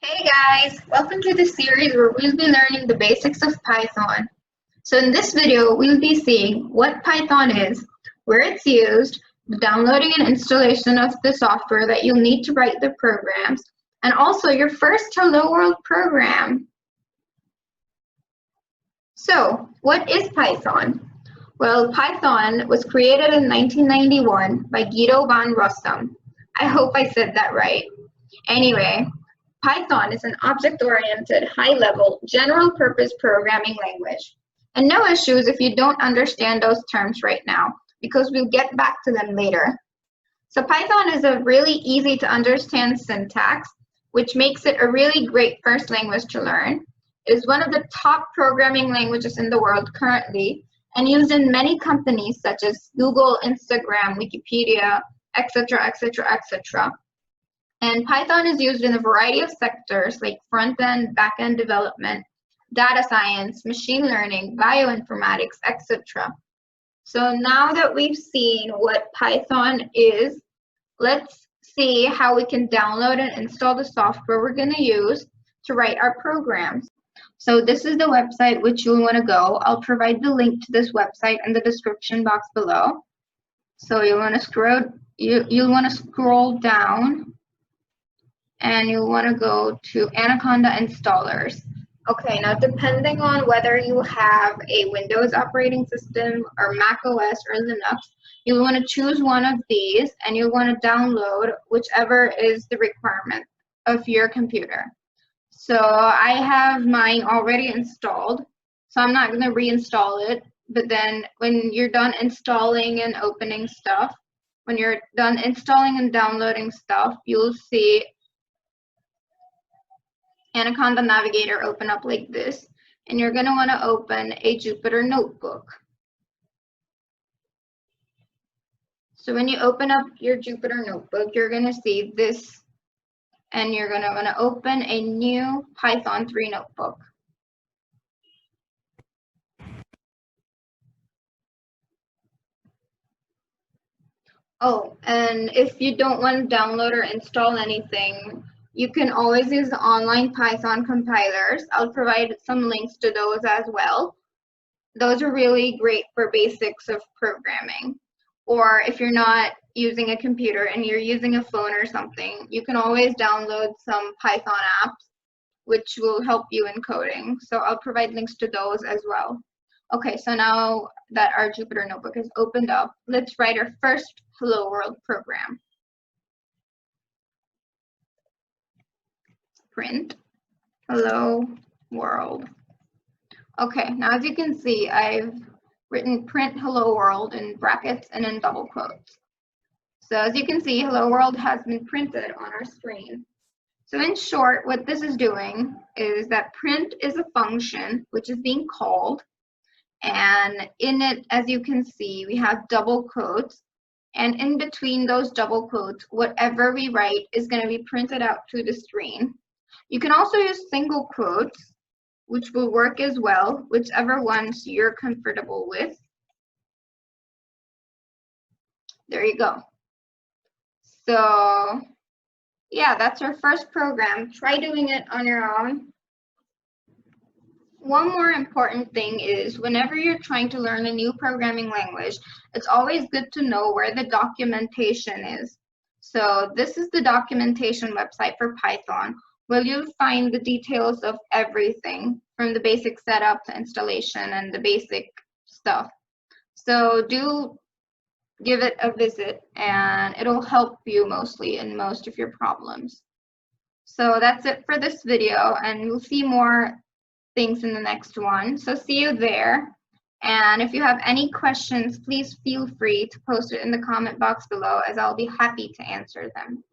Hey guys, welcome to the series where we'll be learning the basics of Python. So in this video, we'll be seeing what Python is, where it's used, the downloading and installation of the software that you'll need to write the programs, and also your first Hello World program. So what is Python? Well, Python was created in 1991 by Guido van Rossum. I hope I said that right. Anyway, Python is an object-oriented, high-level, general-purpose programming language. And no issues if you don't understand those terms right now, because we'll get back to them later. So Python is a really easy to understand syntax, which makes it a really great first language to learn. It is one of the top programming languages in the world currently, and used in many companies such as Google, Instagram, Wikipedia, etc., etc., etc. And Python is used in a variety of sectors like front-end, back-end development, data science, machine learning, bioinformatics, etc. So now that we've seen what Python is, let's see how we can download and install the software we're going to use to write our programs. So this is the website which you'll want to go. I'll provide the link to this website in the description box below. So you'll want to scroll down, and you'll want to go to Anaconda installers. Okay, now depending on whether you have a Windows operating system or Mac OS or Linux, you'll want to choose one of these, and you'll want to download whichever is the requirement of your computer. So I have mine already installed, so I'm not going to reinstall it, but then when you're done installing and opening stuff, when you're done installing and downloading stuff, you'll see Anaconda Navigator open up like this, and you're going to want to open a Jupyter notebook. So when you open up your Jupyter notebook, you're going to see this, and you're going to want to open a new Python 3 notebook. Oh, and if you don't want to download or install anything, you can always use the online Python compilers. I'll provide some links to those as well. Those are really great for basics of programming. Or if you're not using a computer and you're using a phone or something, you can always download some Python apps, which will help you in coding. So I'll provide links to those as well. Okay, so now that our Jupyter notebook is opened up, let's write our first Hello World program. Print Hello World. Okay, now as you can see, I've written print Hello World in brackets and in double quotes. So as you can see, Hello World has been printed on our screen. So in short, what this is doing is that print is a function which is being called, and in it, as you can see, we have double quotes, and in between those double quotes, whatever we write is going to be printed out to the screen. You can also use single quotes, which will work as well, whichever ones you're comfortable with. There you go. So yeah, that's our first program. Try doing it on your own. One more important thing is whenever you're trying to learn a new programming language, it's always good to know where the documentation is. So this is the documentation website for Python, where you'll find the details of everything from the basic setup to installation and the basic stuff. So do give it a visit, and it'll help you mostly in most of your problems. So that's it for this video, and we'll see more things in the next one. So see you there. And if you have any questions, please feel free to post it in the comment box below, as I'll be happy to answer them.